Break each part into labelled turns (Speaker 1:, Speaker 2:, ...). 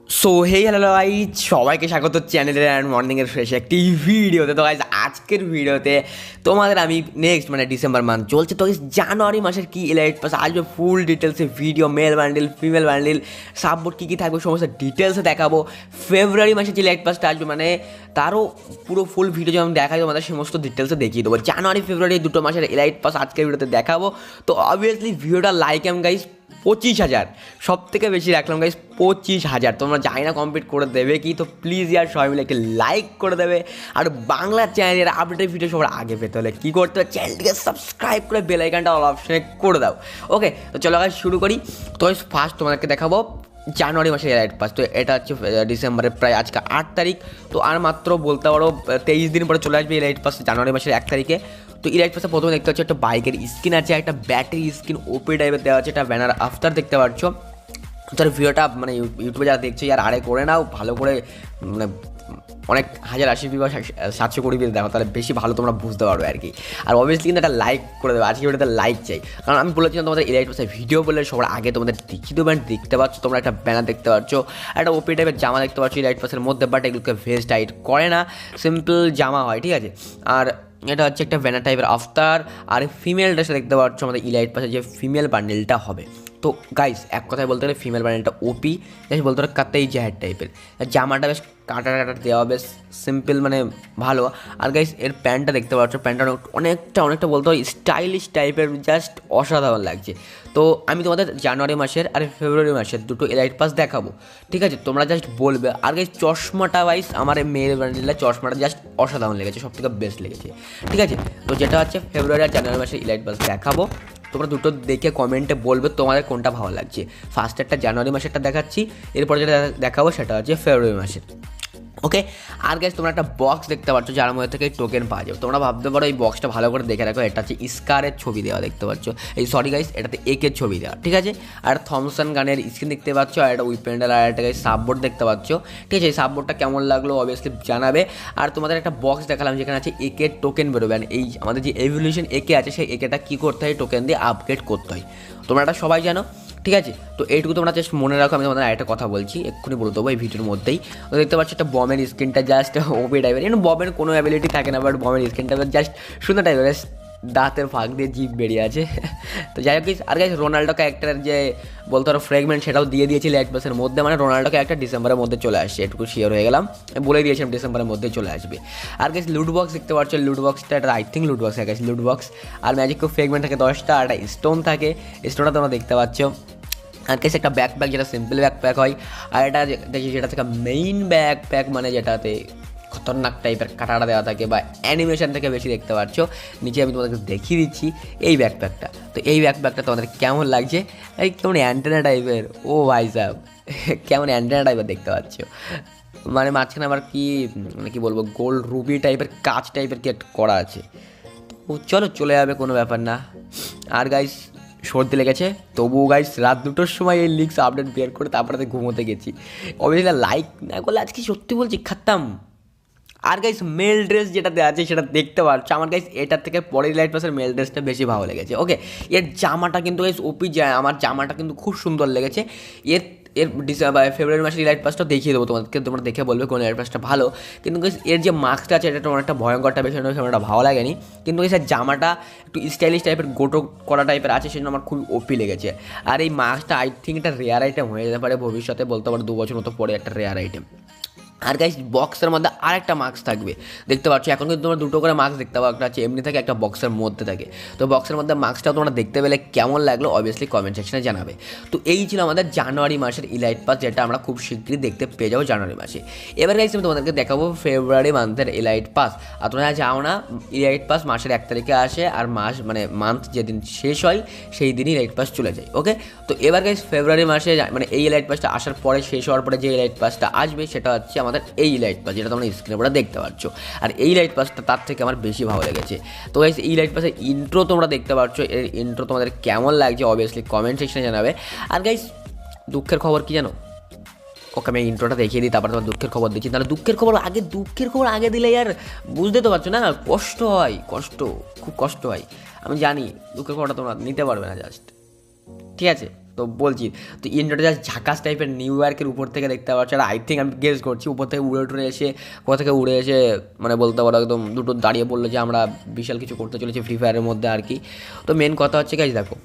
Speaker 1: So hey hello guys, সবাইকে স্বাগত চ্যানেলের অ্যান্ড মর্নিংয়ের ফ্রেশ একটি ভিডিওতে। তো গাইজ আজকের ভিডিওতে তোমাদের আমি নেক্সট ডিসেম্বর মান্থ চলছে, তো জানুয়ারি মাসের কি এলাইট পাস আসবে ফুল ডিটেলসে video, male bundle female bundle support কী কী থাকবে সমস্ত ডিটেলসে দেখাবো। ফেব্রুয়ারি মাসে যে এলাইট পাসটা আসবে তারও পুরো ফুল ভিডিও যেমন দেখাই তোমাদের সমস্ত ডিটেলসে দেখিয়ে দেবো। জানুয়ারি ফেব্রুয়ারি দুটো মাসের এলাইট পাস আজকের ভিডিওতে দেখাবো। তো অবভিয়াসলি ভিডিওটা লাইক গাইজ 25,000 সব থেকে বেশি রাখলাম গাইজ 25,000। তোমরা জানি না কমপ্লিট করে দেবে কি, তো প্লিজ ইয়ার সবাই মিলে একটি লাইক করে দেবে। আর বাংলা চ্যানেলের আপডেটের ভিডিও সবার আগে পেতে হলে কী করতে হবে, চ্যানেলটিকে সাবস্ক্রাইব করে বেল আইকনটা অল অপশনে করে দাও। ওকে, তো চলো গাইজ শুরু করি। তো ফার্স্ট তোমাদেরকে দেখাবো জানুয়ারি মাসের এলাইট পাস। তো এটা হচ্ছে ডিসেম্বরের প্রায় আজকে 8 তারিখ। তো আর মাত্র বলতে পারো 23 দিন পরে চলে আসবে এলাইট পাস জানুয়ারি মাসের 1 তারিখে। তো এলাইট পাসে প্রথমে দেখতে পাচ্ছ একটা বাইকের স্ক্রিন আছে, একটা ব্যাটারি স্ক্রিন ওপি টাইপের দেওয়া আছে, একটা ব্যানার আফটার দেখতে পাচ্ছ। তার ভিডিওটা ইউটিউবে যারা দেখছো আর আরে করে নাও ভালো করে, অনেক 1080p বা 720p দেখো, তাহলে বেশি ভালো তোমরা বুঝতে পারবে আর কি। আর অবভিয়াসলি কিন্তু একটা লাইক করে দেবে, আজকে ভিডিওতে লাইক চাই, কারণ আমি বলেছিলাম তোমাদের এলাইট পাসের ভিডিও বলে সবার আগে তোমাদের দেখিয়ে দেবেন। দেখতে পাচ্ছ তোমরা একটা ব্যানার দেখতে পাচ্ছ, একটা ওপি টাইপের জামা দেখতে পাচ্ছ এলাইট পাসের মধ্যে, বাট এগুলোকে ভেজ টাইট করে না, সিম্পল জামা হয়, ঠিক আছে। আর এটা হচ্ছে একটা ব্যানার টাইপের আফতার। আর ফিমেল ড্রেসটা দেখতে পাচ্ছ আমাদের ইলাইট পাসে যে ফিমেল বান্ডেলটা হবে। তো গাইস এক কথায় বলতে গেলে ফিমেল বান্ডেলটা ওপি, জাস্ট বলতে পারো কাতেই জ্যাহের টাইপের। জামাটা বেশ কাটা দেওয়া, বেশ সিম্পল ভালো। আর গাইস এর প্যান্টটা দেখতে পাচ্ছ, প্যান্টটা অনেকটা বলতে হয় স্টাইলিশ টাইপের, জাস্ট অসাধারণ লাগছে। তো আমি তোমাদের জানুয়ারি মাসের আর ফেব্রুয়ারি মাসের দুটো এলাইট পাস দেখাবো, ঠিক আছে। তোমরা জাস্ট বলবে। আর গাইস চশমাটা গাইস আমার মেয়ের বান্ডেলের চশমাটা জাস্ট অসাধারণ লেগেছে, সব থেকে বেস্ট লেগেছে, ঠিক আছে। তো যেটা হচ্ছে ফেব্রুয়ারি আর জানুয়ারি মাসের এলাইট পাস দেখাবো, তোমরা দুটো দেখে কমেন্টে বলবে তোমাদের কোনটা ভালো লাগছে। ফার্স্ট একটা জানুয়ারি মাসেরটা দেখাচ্ছি, এরপরে যেটা দেখাবো সেটা হচ্ছে ফেব্রুয়ারি মাসের। ওকে, আর গাইস তোমরা একটা বক্স দেখতে পাচ্ছ যার মধ্যে থেকে টোকেন পাওয়া যাবে। তোমরা ভাবতে পারো এই বক্সটা ভালো করে দেখে রাখো, এটা হচ্ছে স্কারের ছবি দেওয়া দেখতে পাচ্ছ, গাইস এটাতে একের ছবি দেওয়া, ঠিক আছে। আর থমসন গানের স্ক্রিন দেখতে পাচ্ছ, আর একটা উইপেন্ডাল, আর একটা গাইস সাববোর্ড দেখতে পাচ্ছ, ঠিক আছে। এই সাববোর্ডটা কেমন লাগলো অবভিয়াসলি জানাবে। আর তোমাদের একটা বক্স দেখালাম যেখানে আছে একের টোকেন বেরোবে, এই আমাদের যে এভলিউশন একে আছে সেই একেটা কী করতে হয়, টোকেন দিয়ে আপগ্রেড করতে হয়, তোমরা এটা সবাই জানো, ঠিক আছে। তো এইটুকু তোমরা জাস্ট মনে রাখো। আমি তোমাদের আরেকটা কথা বলছি, এক্ষুনি বলে দেবো এই ভিডিওর মধ্যেই। তো দেখতে পাচ্ছ একটা বমের স্ক্রিনটা জাস্ট ওপি টাইপের, বমের কোনো অ্যাবিলিটি থাকে না, বাট বমের স্ক্রিনটা জাস্ট সুন্দর টাইপের, দাঁতের ফাঁক দিয়ে জিভ বেরিয়ে আছে। তো যাই হোক, আর গাইস রোনাল্ডো ক্যারেক্টারের যে বলতে পারো ফ্র্যাগমেন্ট সেটাও দিয়ে দিয়েছিল এক মাসের মধ্যে, রোনাল্ডো ক্যারেক্টার ডিসেম্বরের মধ্যে চলে আসছে, এটুকু শিওর হয়ে গেলাম, বলে দিয়েছিলাম ডিসেম্বরের মধ্যে চলে আসবে। আর গাইস লুট বক্স দেখতে পাচ্ছ, লুট বক্সটা এটা I think loot box, guys loot box. আর ম্যাজিক ফ্র্যাগমেন্ট থাকে 10টা, আর একটা স্টোন থাকে, স্টোনটা তোমরা দেখতে পাচ্ছ। আর কাছে একটা ব্যাকপ্যাক যেটা সিম্পল ব্যাকপ্যাক হয়, আর এটা দেখি যেটা থেকে মেইন ব্যাকপ্যাক যেটাতে খতরনাক টাইপের কাটাটা দেওয়া থাকে বা অ্যানিমেশন থেকে বেশি দেখতে পাচ্ছ। নিচে আমি তোমাদেরকে দেখিয়ে দিচ্ছি এই ব্যাকপ্যাকটা। তো এই ব্যাকপ্যাকটা তোমাদের কেমন লাগছে, এই কেমন অ্যান্টেনা টাইপের, ও ভাই সাহেব কেমন অ্যান্টেনা টাইপের দেখতে পাচ্ছ, মাঝখানে আবার কি বলবো, গোল্ড রুবি টাইপের কাঁচ টাইপের কি একটা করা আছে। তো চলো চলে যাবে, কোনো ব্যাপার না। আর গাইস সর্দি লেগেছে, তবুও গাইস রাত 2টোর সময় এই লিক্স আপডেট বের করে তারপরে ঘুমোতে গেছি। অবভিয়াসলি লাইক না করলে আজকে সত্যি বলছি খাতাম। আর গাইস মেল ড্রেস যেটাতে আছে সেটা দেখতে পাচ্ছ, আমার গাইস এটার থেকে পরের লাইট পাসের মেল ড্রেসটা বেশি ভালো লেগেছে। ওকে, এর জামাটা কিন্তু গাইস ওপি যায়, আমার জামাটা কিন্তু খুব সুন্দর লেগেছে। এর ফেব্রুয়ারি মাসের লাইট পাসটা দেখিয়ে দেবো তোমাদেরকে, তোমরা দেখে বলবে কোন লাইট পাসটা ভালো। কিন্তু গাইস এর যে মাস্কটা আছে এটা অনেকটা ভয়ঙ্কর টাইপের, সেটা ভালো লাগেনি। কিন্তু গাইস জামাটা একটু স্টাইলিশ টাইপের, গোটো করা টাইপের আছে, সেজন্য আমার খুব ওপি লেগেছে। আর এই মাস্কটা আই থিঙ্ক একটা রেয়ার আইটেম হয়ে যেতে পারে ভবিষ্যতে, বলতে পারো 2 বছর মতো পরে একটা রেয়ার আইটেম। আর গাইস বক্সের মধ্যে আরেকটা মাস্ক থাকবে দেখতে পাচ্ছ, এখন কিন্তু তোমরা দুটো করে মাস্ক দেখতে পাবো, একটা হচ্ছে এমনি থাকে, একটা বক্সের মধ্যে থাকে। তো বক্সের মধ্যে মাস্কটাও তোমরা দেখতে পেলে কেমন লাগলো অবভিয়াসলি কমেন্ট সেকশনে জানাবে। তো এই ছিল আমাদের জানুয়ারি মাসের ইলাইট পাস, যেটা আমরা খুব শীঘ্রই দেখতে পেয়ে যাবো জানুয়ারি মাসে। এবার গাইস আমি তোমাদেরকে দেখাবো ফেব্রুয়ারি মান্থের ইলাইট পাস। আর তোমরা যাও না, ইলাইট পাস মাসের 1 তারিখে আসে, আর মান্থ যেদিন শেষ হয় সেই দিনই ইলাইট পাস চলে যায়। ওকে, তো এবার গাইস ফেব্রুয়ারি মাসে এই ইলাইট পাসটা আসার পরে, শেষ হওয়ার পরে যে ইলাইট পাসটা আসবে সেটা হচ্ছে আমাদের এই লাইট পাস, যেটা তোমরা স্ক্রিনে পরে দেখতে পাচ্ছ। আর এই লাইট পাসটা তার থেকে আমার বেশি ভালো লেগেছে। তো গাইস এই লাইট পাসের ইন্ট্রো তোমরা দেখতে পাচ্ছ, এর ইন্ট্রো তোমাদের কেমন লাগছে অবভিয়াসলি কমেন্ট সেকশনে জানাবে। আর গাইস দুঃখের খবর কি জানো, ওকে আমি ইন্ট্রোটা দেখিয়ে দিই, তারপর তোমার দুঃখের খবর দেখি। তাহলে দুঃখের খবর আগে দিলে আর বুঝতে তো পারছো না, কষ্ট হয়, খুব কষ্ট হয়। আমি জানি দুঃখের খবরটা তোমরা নিতে পারবে না জাস্ট, ঠিক আছে। তো বলছি তো ইন্ডোটা জাস্ট ঝাকাস টাইপের নিউ ইয়র্কের উপর থেকে দেখতে পাচ্ছ, আর আই থিঙ্ক আমি গেস করছি উপর থেকে উড়ে টুড়ে এসে কোথা থেকে উড়ে এসে মানে বলতে পারো একদম দুটো দাঁড়িয়ে বললো যে আমরা বিশাল কিছু করতে চলেছি ফ্রি ফায়ারের মধ্যে আর কি। তো মেন কথা হচ্ছে গাইজ দেখো,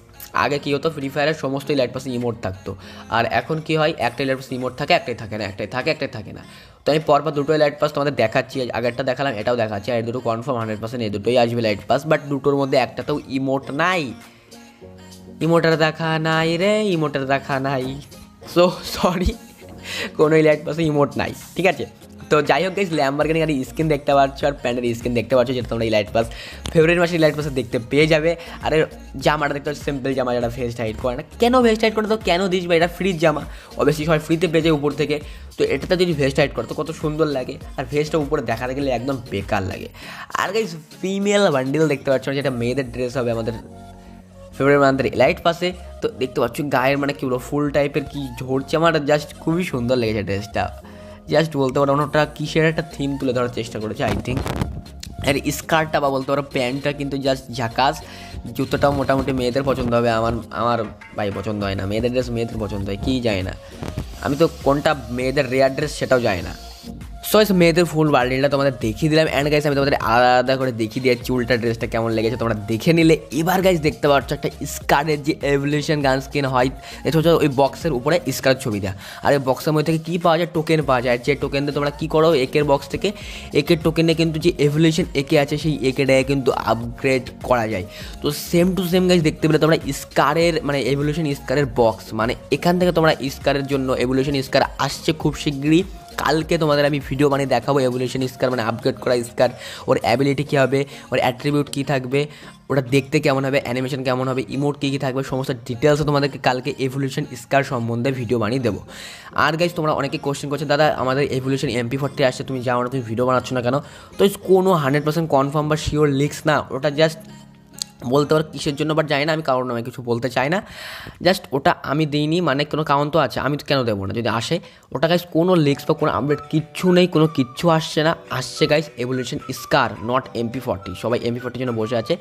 Speaker 1: আগে কী হতো, ফ্রি ফায়ারের সমস্ত ইলাইট পাসে ইমোট থাকতো, আর এখন কি হয়, একটা ইলাইট পাসে ইমোট থাকে, একটাই থাকে না, একটাই থাকে, একটাই থাকে না। তো আমি পরপর দুটো লাইট পাস তোমাদের দেখাচ্ছি, আগেরটা দেখালাম, এটাও দেখাচ্ছি, আর এই দুটো কনফার্ম 100% এই দুটোই আসবে লাইট পাস, বাট দুটোর মধ্যে একটাতেও ইমোট নাই, ইমোটার দেখা নাই রে, ইমোটার দেখা নাই, সো সরি, কোনো লাইট পাসে ইমোট নাই, ঠিক আছে। তো যাই হোক গাইজ, ল্যাম্বরগিনি গাড়ি স্কিন দেখতে পাচ্ছ আর প্যান্টের স্কিন দেখতে পাচ্ছ, যেটা তোমরা এই লাইট পাস ফেব্রুয়ারি মাসে লাইট পাসে দেখতে পেয়ে যাবে। আর জামাটা দেখতে পাচ্ছ সিম্পল জামা, যেটা ভেস্ট হাইড করে না, কেন ভেস্ট হাইড করে, তো কেন দিস বা এটা ফ্রির জামা, অবশ্যই সবাই ফ্রিতে পেয়ে যায় উপর থেকে, তো এটাতে যদি ভেস্ট হাইড করতো কত সুন্দর লাগে, আর ভেস্টটা উপরে দেখাতে গেলে একদম বেকার লাগে। আর গাইজ ফিমেল বান্ডিল দেখতে পাচ্ছ, যেটা মেয়েদের ড্রেস হবে আমাদের ফেব্রুয়ারি মান্থের লাইট পাসে। তো দেখতে পাচ্ছ গায়ের মানে কী বলবো ফুল টাইপের কি ঝরছে, আমার জাস্ট খুবই সুন্দর লেগেছে ড্রেসটা, জাস্ট বলতে পারো ওটা কিসের একটা থিম তুলে ধরার চেষ্টা করেছে আই থিঙ্ক। আর স্কার্টটা বা বলতে পারো প্যান্টটা কিন্তু জাস্ট ঝাকাস, জুতোটাও মোটামুটি মেয়েদের পছন্দ হবে, আমার ভাই পছন্দ হয় না, মেয়েদের ড্রেস মেয়েদের পছন্দ হয় কী যায় না, আমি তো কোনটা মেয়েদের রেয়ার ড্রেস সেটাও যায় না। সো মেয়েদের ফুল বান্ডিলটা তোমাদের দেখিয়ে দিলাম, অ্যান্ড গাইস আমি তোমাদের আলাদা করে দেখিয়ে দিয়ে চুলটা ড্রেসটা কেমন লেগেছে তোমরা দেখে নিলে। এবার গাইস দেখতে পাচ্ছ একটা স্কার্টের যে এভলিউশন গান স্কিন হয়, এটা হচ্ছে ওই বক্সের উপরে স্কার্টের ছবি দেওয়া, আর এই বক্সের মধ্যে থেকে কী পাওয়া যায়, টোকেন পাওয়া যায়, যে টোকেন দিয়ে তোমরা কী করো, একের বক্স থেকে একের টোকেনে কিন্তু যে এভলিউশন একে আছে সেই একেটাকে কিন্তু আপগ্রেড করা যায়। তো সেম টু সেম গাইস দেখতে পেলে তোমরা স্কারের মানে এভলিউশন স্কারের বক্স, মানে এখান থেকে তোমরা স্কারের জন্য এভলিউশন স্কার আসছে খুব শীঘ্রই, কালকে তোমাদের আমি ভিডিও বানিয়ে দেখাবো এভলিউশন স্কার মানে আপগ্রেড করা স্কার, ওর অ্যাবিলিটি কী হবে, ওর অ্যাট্রিবিউট কী থাকবে, ওটা দেখতে কেমন হবে, অ্যানিমেশন কেমন হবে, ইমোট কী কী থাকবে, সমস্ত ডিটেলসও তোমাদেরকে কালকে এভলিউশন স্কার সম্বন্ধে ভিডিও বানিয়ে দেবো। আর গাইজ তোমরা অনেকে কোশ্চেন করছো, দাদা আমাদের এভলিউশন MP40 আসছে, তুমি যাও না, তুমি ভিডিও বানাচ্ছ না কেন? তো কোনো 100% কনফার্ম বা শিওর লিক্স না, ওটা জাস্ট বলতে পারো কিসের জন্য বাট জানি না, আমি কারণ আমি কিছু বলতে চাই না, জাস্ট ওটা আমি দিইনি, মানে কোনো কারণ তো আছে, আমি তো কেন দেবো না যদি আসে, ওটা গাইস কোনো লিক্স বা কোনো আপডেট কিচ্ছু নেই, কোনো কিচ্ছু আসছে না, আসছে guys evolution scar not MP40, সবাই MP40 জন্য বসে আছে,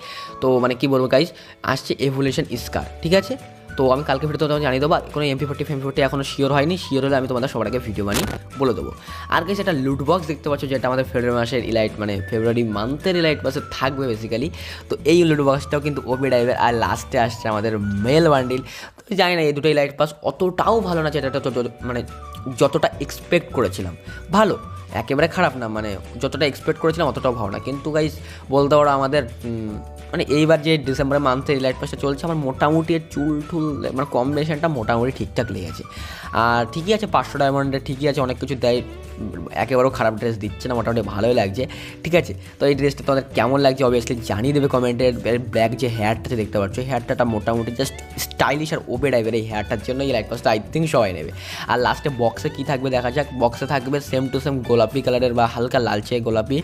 Speaker 1: তো মানে কি বলবো গাইস, আসছে এভলিউশন স্কার, ঠিক আছে। তো আমি কালকে ভিডিওতে তোমাকে জানিয়ে দেবো, কোনো MP40 এখনও শিওর হয়নি, শিওর হলে আমি তোমাদের সবার আগে ভিডিও বানিয়ে বলে দেবো। আর গাইস একটা লুট বক্স দেখতে পাচ্ছ, যেটা আমাদের ফেব্রুয়ারি মাসের ইলাইট মানে ফেব্রুয়ারি মান্থের ইলাইট পাসে থাকবে বেসিক্যালি। তো এই লুট বক্সটাও কিন্তু ওপি ডাইভের, আর লাস্টে আসছে আমাদের মেল বান্ডিল। তো জানি না এই দুটো ইলাইট পাস অতটাও ভালো না, যেটা মানে যতটা এক্সপেক্ট করেছিলাম, ভালো একেবারে খারাপ না, মানে যতটা এক্সপেক্ট করেছিলাম অতটাও ভালো না, কিন্তু গাইস বলতে পারো আমাদের মানে এইবার যে ডিসেম্বরের মান্থে লাইট পাসটা চলছে, আমার মোটামুটি চুল টুল মানে কম্বিনেশনটা মোটামুটি ঠিকঠাক লেগেছে। আর ঠিকই আছে 500 ডায়মন্ডের, ঠিকই আছে অনেক কিছু দেয়, একেবারেও খারাপ ড্রেস দিচ্ছে না, মোটামুটি ভালোই লাগছে, ঠিক আছে। তো এই ড্রেসটা তোমাদের কেমন লাগছে অবভিয়াসলি জানিয়ে দেবে কমেন্টের। ব্ল্যাক যে হেয়ারটা দেখতে পাচ্ছ, এই হেয়ারটা মোটামুটি জাস্ট স্টাইলিশ আর ওপে টাইপের, এই হেয়ারটার জন্য এই লাইট পাসটা আই থিঙ্ক সবাই নেবে। আর লাস্টে বক্সে কী থাকবে দেখা যাক, বক্সে থাকবে সেম টু সেম গোলাপি কালারের বা হালকা লালচে গোলাপি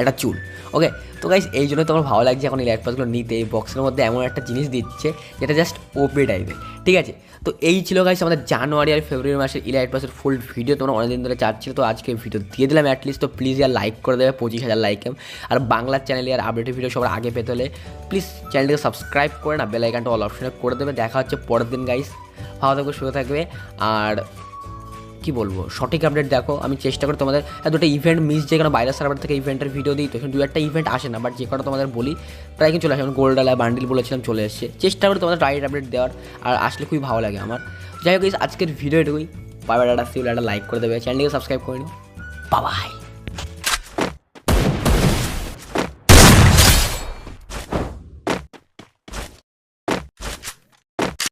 Speaker 1: একটা চুল, ওকে। তো গাইস এই জন্য তোমার ভালো লাগছে এখন এই লাইট পাসগুলো নিতে, এই বক্সের মধ্যে এমন একটা জিনিস দিচ্ছে যেটা জাস্ট ওপে টাইপের, ঠিক আছে। তো এই ছিল গাইস আমাদের জানুয়ারি আর ফেব্রুয়ারি মাসের ইলাইট পাসের ফুল ভিডিও, তোমরা অনেকদিন ধরে চাচ্ছিল, তো আজকে ভিডিও দিয়ে দিলাম অ্যাটলিস্ট। তো প্লিজ আর লাইক করে দেবে 25,000 লাইক, আর বাংলার চ্যানেলে আর আপডেটেড ভিডিও সবার আগে পেতে হলে প্লিজ চ্যানেলটিকে সাবস্ক্রাইব করে না বেল আইকনটা অল অপশনে করে দেবে। দেখা হচ্ছে পরের দিন গাইস, ভালো থাকবে, সুস্থ থাকবে, আর কী বলবো সঠিক আপডেট দেখো, আমি চেষ্টা করি তোমাদের দুটো ইভেন্ট মিস, যে কোনো বাইরের সার্ভার থেকে ইভেন্টের ভিডিও দিই, তো দু একটা ইভেন্ট আসে না, বাট যে কটা তোমাদের বলি প্রায় কিন্তু চলে আসে, যেমন গোল্ড আলায় বান্ডিল বলেছিলাম চলে এসছে, চেষ্টা করি তোমাদের রাইট আপডেট দেওয়ার, আর আসলে খুবই ভালো লাগে আমার। যাই হোক আজকের ভিডিও এটুকুই, বাই বাই, টাটা, সিউ, একটা লাইক করে দেবে, চ্যানেলটিকে সাবস্ক্রাইব করে নিও, বাই বাই।